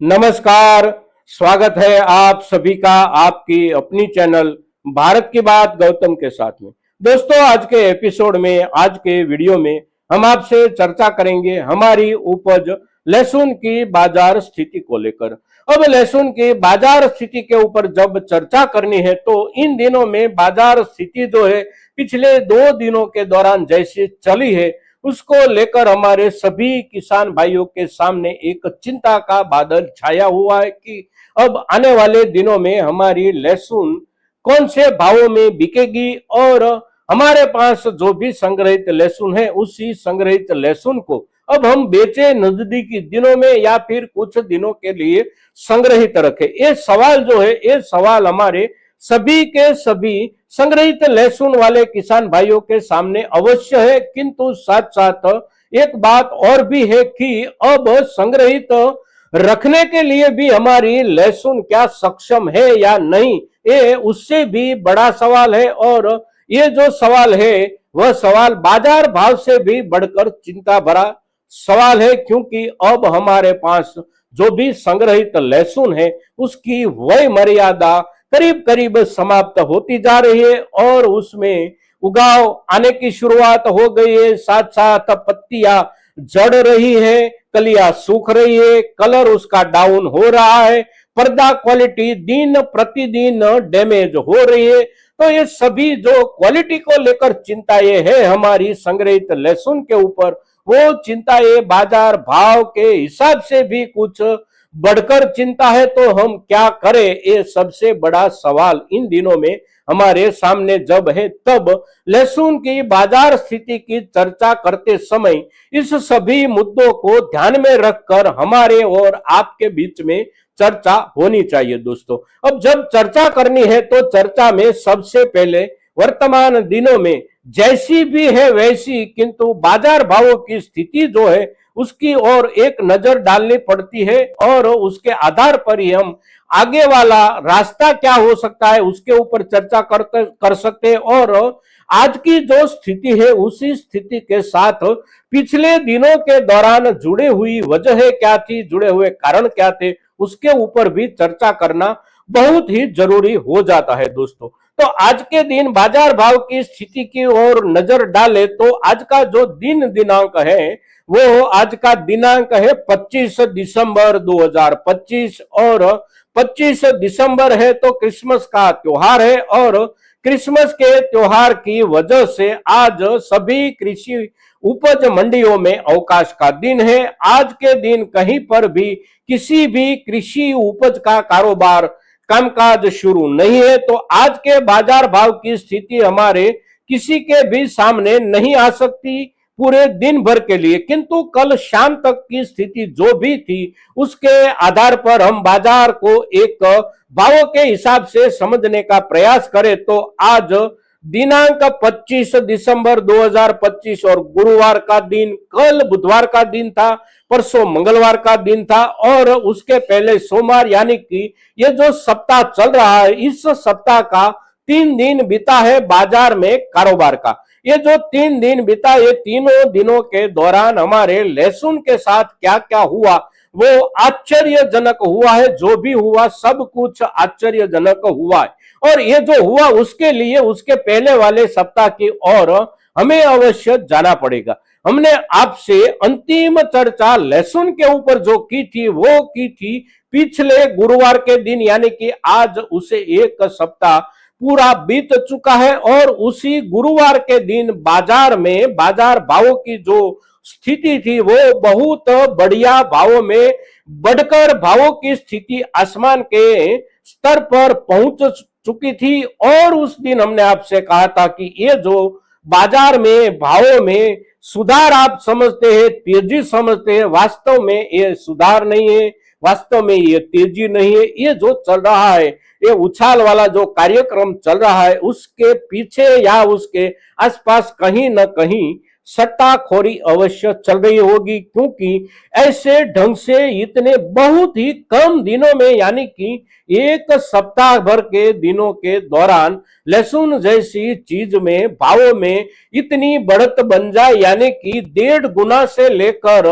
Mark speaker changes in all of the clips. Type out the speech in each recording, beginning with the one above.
Speaker 1: नमस्कार। स्वागत है आप सभी का आपकी अपनी चैनल भारत की बात गौतम के साथ में। दोस्तों, आज के एपिसोड में, आज के वीडियो में हम आपसे चर्चा करेंगे हमारी उपज लहसुन की बाजार स्थिति को लेकर। अब लहसुन की बाजार स्थिति के ऊपर जब चर्चा करनी है तो इन दिनों में बाजार स्थिति जो है पिछले 2 दिनों के दौरान जैसे चली है उसको लेकर हमारे सभी किसान भाइयों के सामने एक चिंता का बादल छाया हुआ है कि अब आने वाले दिनों में हमारी लहसुन कौन से भावों में बिकेगी और हमारे पास जो भी संग्रहित लहसुन है उसी संग्रहित लहसुन को अब हम बेचे नजदीकी दिनों में या फिर कुछ दिनों के लिए संग्रहित रखें। ये सवाल जो है, ये सवाल हमारे सभी के सभी संग्रहित लहसुन वाले किसान भाइयों के सामने अवश्य है। किंतु साथ साथ एक बात और भी है कि अब संग्रहित रखने के लिए भी हमारी लहसुन क्या सक्षम है या नहीं, ये उससे भी बड़ा सवाल है। और ये जो सवाल है वह सवाल बाजार भाव से भी बढ़कर चिंता भरा सवाल है, क्योंकि अब हमारे पास जो भी संग्रहित लहसुन है उसकी वही मर्यादा करीब करीब समाप्त होती जा रही है और उसमें उगाव आने की शुरुआत हो गई है। साथ साथ पत्तियां जड़ रही है, कलियां सूख रही है, कलर उसका डाउन हो रहा है, पर्दा क्वालिटी दिन प्रतिदिन डैमेज हो रही है। तो ये सभी जो क्वालिटी को लेकर चिंता ये है हमारी संग्रहित लहसुन के ऊपर, वो चिंता ये बाजार भाव के हिसाब से भी कुछ बढ़कर चिंता है। तो हम क्या करें, ये सबसे बड़ा सवाल इन दिनों में हमारे सामने जब है तब लहसुन की बाजार स्थिति की चर्चा करते समय इस सभी मुद्दों को ध्यान में रखकर हमारे और आपके बीच में चर्चा होनी चाहिए। दोस्तों, अब जब चर्चा करनी है तो चर्चा में सबसे पहले वर्तमान दिनों में जैसी भी है वैसी किंतु बाजार भावों की स्थिति जो है उसकी ओर एक नजर डालनी पड़ती है और उसके आधार पर ही हम आगे वाला रास्ता क्या हो सकता है उसके ऊपर चर्चा कर सकते हैं। और आज की जो स्थिति है उसी स्थिति के साथ पिछले दिनों के दौरान जुड़े हुई वजह क्या थी, जुड़े हुए कारण क्या थे, उसके ऊपर भी चर्चा करना बहुत ही जरूरी हो जाता है। दोस्तों, तो आज के दिन बाजार भाव की स्थिति की ओर नजर डाले तो आज का जो दिनांक है वो आज का दिनांक है 25 दिसंबर 2025 और 25 दिसंबर है तो क्रिसमस का त्योहार है और क्रिसमस के त्योहार की वजह से आज सभी कृषि उपज मंडियों में अवकाश का दिन है। आज के दिन कहीं पर भी किसी भी कृषि उपज का कारोबार कामकाज शुरू नहीं है। तो आज के बाजार भाव की स्थिति हमारे किसी के भी सामने नहीं आ सकती पूरे दिन भर के लिए, किंतु कल शाम तक की स्थिति जो भी थी उसके आधार पर हम बाजार को एक भावों के हिसाब से समझने का प्रयास करें तो आज दिनांक 25 दिसंबर 2025 और गुरुवार का दिन, कल बुधवार का दिन था, परसों मंगलवार का दिन था और उसके पहले सोमवार, यानी कि ये जो सप्ताह चल रहा है इस सप्ताह का 3 दिन बीता है बाजार में कारोबार का। ये जो 3 दिन बीता, ये तीनों दिनों के दौरान हमारे लहसुन के साथ क्या क्या हुआ वो आश्चर्यजनक हुआ है। जो भी हुआ सब कुछ आश्चर्यजनक हुआ है और ये जो हुआ उसके लिए उसके पहले वाले सप्ताह की ओर हमें अवश्य जाना पड़ेगा। हमने आपसे अंतिम चर्चा लहसुन के ऊपर जो की थी वो की थी पिछले गुरुवार के दिन, यानी कि आज उसे एक सप्ताह पूरा बीत चुका है और उसी गुरुवार के दिन बाजार में बाजार भावों की जो स्थिति थी वो बहुत बढ़िया भावों में बढ़कर भावों की स्थिति आसमान के स्तर पर पहुंच चुकी थी। और उस दिन हमने आपसे कहा था कि ये जो बाजार में भावों में सुधार आप समझते हैं, तेजी समझते हैं, वास्तव में ये सुधार नहीं है, वास्तव में ये तेजी नहीं है। ये जो चल रहा है, ये उछाल वाला जो कार्यक्रम चल रहा है उसके पीछे या उसके आसपास कहीं न कहीं सट्टाखोरी अवश्य चल रही होगी, क्योंकि ऐसे ढंग से इतने बहुत ही कम दिनों में, यानी कि एक सप्ताह भर के दिनों के दौरान लहसुन जैसी चीज में भावों में इतनी बढ़त बन जाए, यानी कि 1.5 गुना से लेकर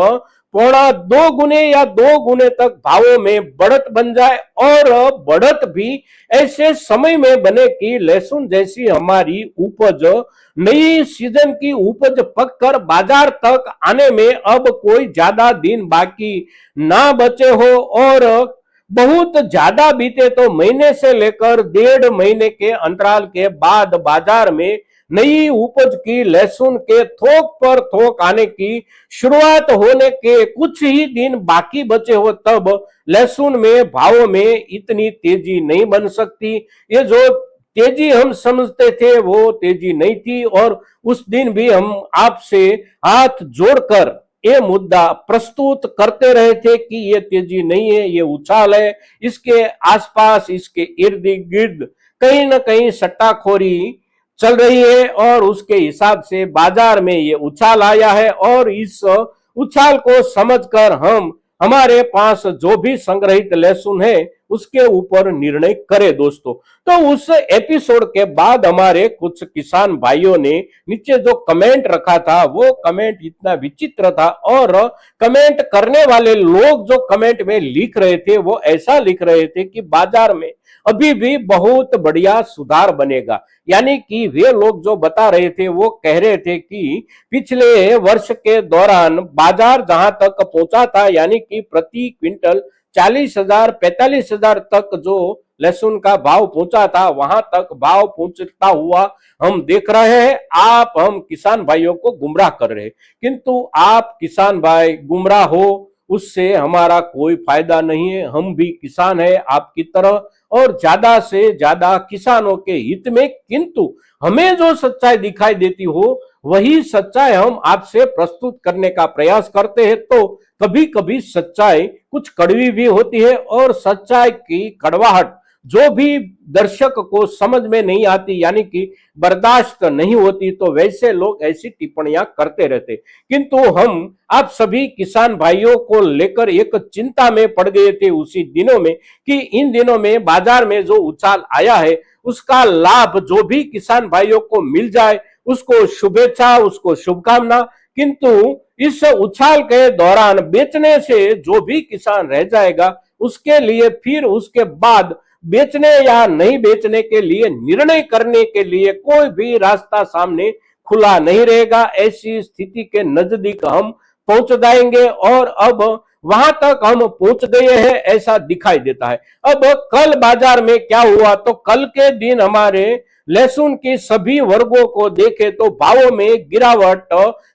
Speaker 1: पौना 2 गुने या 2 गुने तक भावों में बढ़त बन जाए, और बढ़त भी ऐसे समय में बने कि लहसुन जैसी हमारी उपज, नई सीजन की उपज पककर बाजार तक आने में अब कोई ज्यादा दिन बाकी ना बचे हो, और बहुत ज्यादा बीते तो महीने से लेकर 1.5 महीने के अंतराल के बाद बाजार में नई उपज की लहसुन के थोक पर थोक आने की शुरुआत होने के कुछ ही दिन बाकी बचे हो, तब लहसुन में भावों में इतनी तेजी नहीं बन सकती। ये जो तेजी हम समझते थे वो तेजी नहीं थी, और उस दिन भी हम आपसे हाथ जोड़कर ये मुद्दा प्रस्तुत करते रहे थे कि ये तेजी नहीं है, ये उछाल है, इसके आसपास, इसके इर्द गिर्द कहीं ना कहीं सट्टाखोरी चल रही है, और उसके हिसाब से बाजार में ये उछाल आया है। और इस उछाल को समझकर हम हमारे पास जो भी संग्रहित लहसुन है उसके ऊपर निर्णय करें दोस्तों। तो उस एपिसोड के बाद हमारे कुछ किसान भाइयों ने नीचे जो कमेंट रखा था वो कमेंट इतना विचित्र था, और कमेंट करने वाले लोग जो कमेंट में लिख रहे थे वो ऐसा लिख रहे थे कि बाजार में अभी भी बहुत बढ़िया सुधार बनेगा। यानी कि वे लोग जो बता रहे थे वो कह रहे थे कि पिछले वर्ष के दौरान बाजार जहां तक पहुंचा था, यानी कि प्रति क्विंटल 40,000 45,000 तक जो लहसुन का भाव पहुंचा था, वहां तक भाव पहुंचता हुआ हम देख रहे हैं। आप हम किसान भाइयों को गुमराह कर रहे हैं, किंतु आप किसान भाई गुमराह हो उससे हमारा कोई फायदा नहीं है। हम भी किसान है आपकी तरह, और ज्यादा से ज्यादा किसानों के हित में, किंतु हमें जो सच्चाई दिखाई देती हो वही सच्चाई हम आपसे प्रस्तुत करने का प्रयास करते हैं। तो कभी कभी सच्चाई कुछ कड़वी भी होती है, और सच्चाई की कड़वाहट जो भी दर्शक को समझ में नहीं आती, यानी कि बर्दाश्त नहीं होती, तो वैसे लोग ऐसी टिप्पणियां करते रहते। किंतु हम आप सभी किसान भाइयों को लेकर एक चिंता में पड़ गए थे उसी दिनों में कि इन दिनों में बाजार में जो उछाल आया है उसका लाभ जो भी किसान भाइयों को मिल जाए उसको शुभेच्छा, उसको शुभकामना। किंतु इस उछाल के दौरान बेचने से जो भी किसान रह जाएगा उसके लिए फिर उसके बाद बेचने या नहीं बेचने के लिए निर्णय करने के लिए कोई भी रास्ता सामने खुला नहीं रहेगा। ऐसी स्थिति के नजदीक हम पहुंच जाएंगे, और अब वहां तक हम पहुंच गए हैं ऐसा दिखाई देता है। अब कल बाजार में क्या हुआ, तो कल के दिन हमारे लहसुन के सभी वर्गों को देखे तो भावों में गिरावट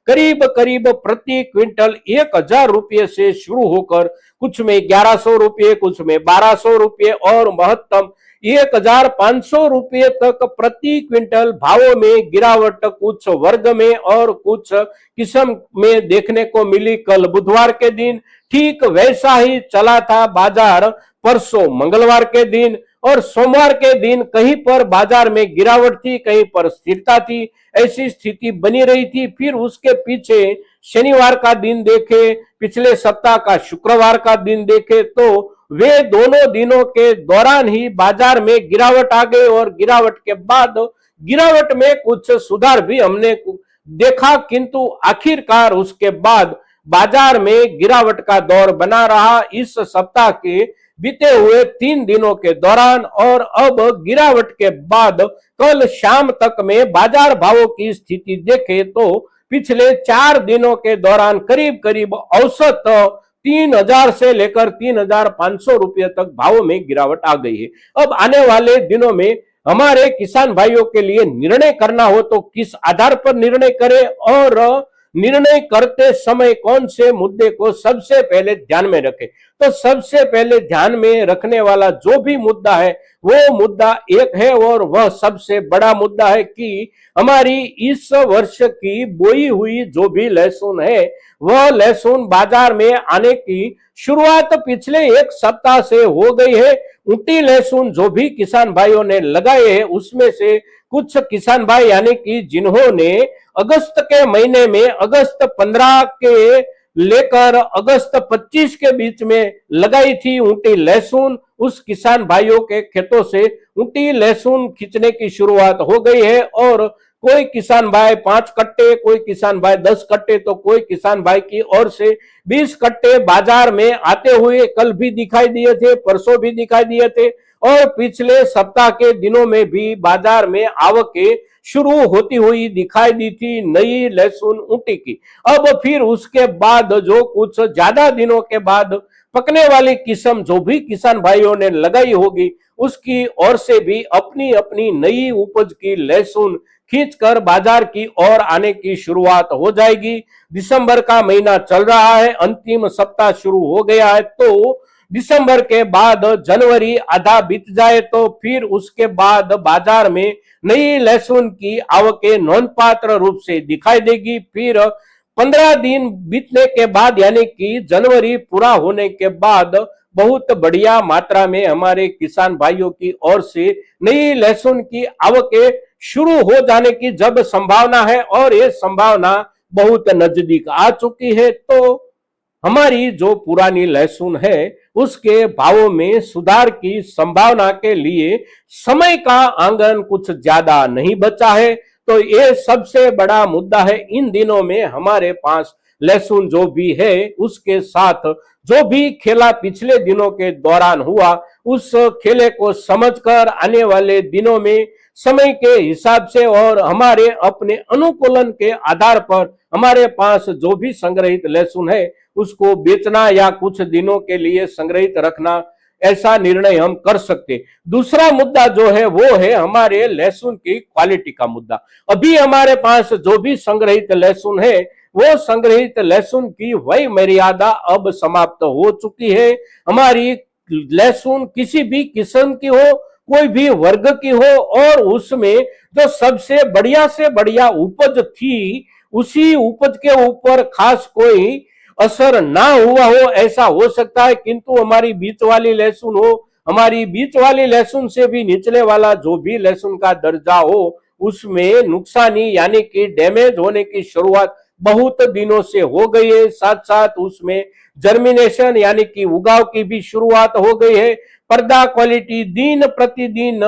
Speaker 1: करीब करीब प्रति क्विंटल 1,000 रुपये से शुरू होकर कुछ में 1,100 रुपये, कुछ में 1,200 रुपये, और महत्तम 1,500 रुपये तक प्रति क्विंटल भावों में गिरावट कुछ वर्ग में और कुछ किस्म में देखने को मिली। कल बुधवार के दिन ठीक वैसा ही चला था बाजार परसों मंगलवार के दिन, और सोमवार के दिन कहीं पर बाजार में गिरावट थी, कहीं पर स्थिरता थी, ऐसी स्थिति बनी रही थी। फिर उसके पीछे शनिवार का दिन देखे, पिछले सप्ताह का शुक्रवार का दिन देखे, तो वे दोनों दिनों के दौरान ही बाजार में गिरावट आ गई, और गिरावट के बाद गिरावट में कुछ सुधार भी हमने देखा, किंतु आखिरकार उसके बाद बाजार में गिरावट का दौर बना रहा इस सप्ताह के बीते हुए 3 दिनों के दौरान। और अब गिरावट के बाद कल शाम तक में बाजार भावों की स्थिति देखे तो पिछले 4 दिनों के दौरान करीब करीब औसत 3,000 से लेकर 3,500 रुपये तक भावों में गिरावट आ गई है। अब आने वाले दिनों में हमारे किसान भाइयों के लिए निर्णय करना हो तो किस आधार पर निर्णय करें, और निर्णय करते समय कौन से मुद्दे को सबसे पहले ध्यान में रखें। तो सबसे पहले ध्यान में रखने वाला जो भी मुद्दा है वो मुद्दा एक है, और वह सबसे बड़ा मुद्दा है कि हमारी इस वर्ष की बोई हुई जो भी लहसुन है वह लहसुन बाजार में आने की शुरुआत पिछले 1 सप्ताह से हो गई है। ऊटी लहसुन जो भी किसान भाइयों ने लगाए हैं उसमें से कुछ किसान भाई यानी कि जिन्होंने अगस्त के महीने में अगस्त 15 के लेकर अगस्त 25 के बीच में लगाई थी ऊटी लहसुन, उस किसान भाइयों के खेतों से ऊटी लहसुन खींचने की शुरुआत हो गई है। और कोई किसान भाई 5 कट्टे, कोई किसान भाई 10 कट्टे, तो कोई किसान भाई की ओर से 20 कट्टे बाजार में आते हुए कल भी दिखाई दिए थे, परसों भी दिखाई दिए थे और पिछले सप्ताह के दिनों में भी बाजार में आवकें शुरू होती हुई दिखाई दी थी नई लहसुन ऊँटी की। अब फिर उसके बाद जो कुछ ज्यादा दिनों के बाद पकने वाली किस्म जो भी किसान भाइयों ने लगाई होगी, उसकी ओर से भी अपनी अपनी नई उपज की लहसुन खींचकर बाजार की ओर आने की शुरुआत हो जाएगी। दिसंबर का महीना चल रहा है, अंतिम सप्ताह शुरू हो गया है, तो दिसंबर के बाद जनवरी आधा बीत जाए तो फिर उसके बाद बाजार में नई लहसुन की आवकें नोंधपात्र रूप से दिखाई देगी। फिर 15 दिन बीतने के बाद यानी कि जनवरी पूरा होने के बाद बहुत बढ़िया मात्रा में हमारे किसान भाइयों की ओर से नई लहसुन की आवकें शुरू हो जाने की जब संभावना है और ये संभावना बहुत नजदीक आ चुकी है, तो हमारी जो पुरानी लहसुन है उसके भावों में सुधार की संभावना के लिए समय का आंगन कुछ ज्यादा नहीं बचा है। तो ये सबसे बड़ा मुद्दा है। इन दिनों में हमारे पास लहसुन जो भी है उसके साथ जो भी खेला पिछले दिनों के दौरान हुआ, उस खेले को समझकर आने वाले दिनों में समय के हिसाब से और हमारे अपने अनुकूलन के आधार पर हमारे पास जो भी संग्रहित लहसुन है उसको बेचना या कुछ दिनों के लिए संग्रहित रखना, ऐसा निर्णय हम कर सकते। दूसरा मुद्दा जो है वो है हमारे लहसुन की क्वालिटी का मुद्दा। अभी हमारे पास जो भी संग्रहित लहसुन है वो संग्रहित लहसुन की वही मर्यादा अब समाप्त हो चुकी है। हमारी लहसुन किसी भी किस्म की हो, कोई भी वर्ग की हो और उसमें जो सबसे बढ़िया से बढ़िया उपज थी उसी उपज के ऊपर खास कोई असर ना हुआ हो ऐसा हो सकता है, किंतु हमारी बीच वाली लहसुन हो, हमारी बीच वाली लहसुन से भी निचले वाला जो भी लहसुन का दर्जा हो उसमें नुकसानी यानी कि डैमेज होने की शुरुआत बहुत दिनों से हो गई है। साथ साथ उसमें जर्मिनेशन यानी कि उगाव की भी शुरुआत हो गई है। पर्दा क्वालिटी दिन प्रतिदिन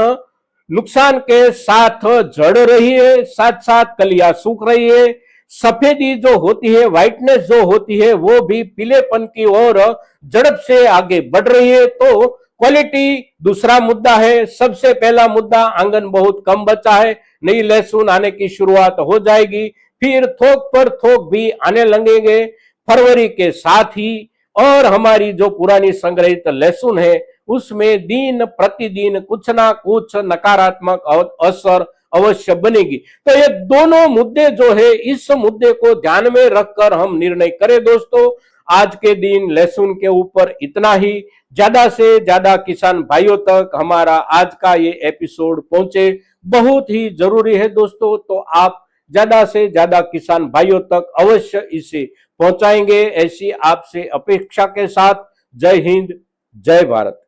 Speaker 1: नुकसान के साथ झड़ रही है, साथ साथ कलियां सूख रही है, सफेदी जो होती है, व्हाइटनेस जो होती है वो भी पीलेपन की ओर झड़प से आगे बढ़ रही है। तो क्वालिटी दूसरा मुद्दा है। सबसे पहला मुद्दा, आंगन बहुत कम बचा है, नई लहसुन आने की शुरुआत हो जाएगी, फिर थोक पर थोक भी आने लगेंगे फरवरी के साथ ही, और हमारी जो पुरानी संग्रहित लहसुन है उसमें दिन प्रतिदिन कुछ ना कुछ नकारात्मक असर अवश्य बनेगी। तो ये दोनों मुद्दे जो है, इस मुद्दे को ध्यान में रखकर हम निर्णय करें। दोस्तों, आज के दिन लहसुन के ऊपर इतना ही। ज्यादा से ज्यादा किसान भाइयों तक हमारा आज का ये एपिसोड पहुंचे, बहुत ही जरूरी है दोस्तों। तो आप ज्यादा से ज्यादा किसान भाइयों तक अवश्य इसे पहुंचाएंगे, ऐसी आपसे अपेक्षा के साथ। जय हिंद, जय भारत।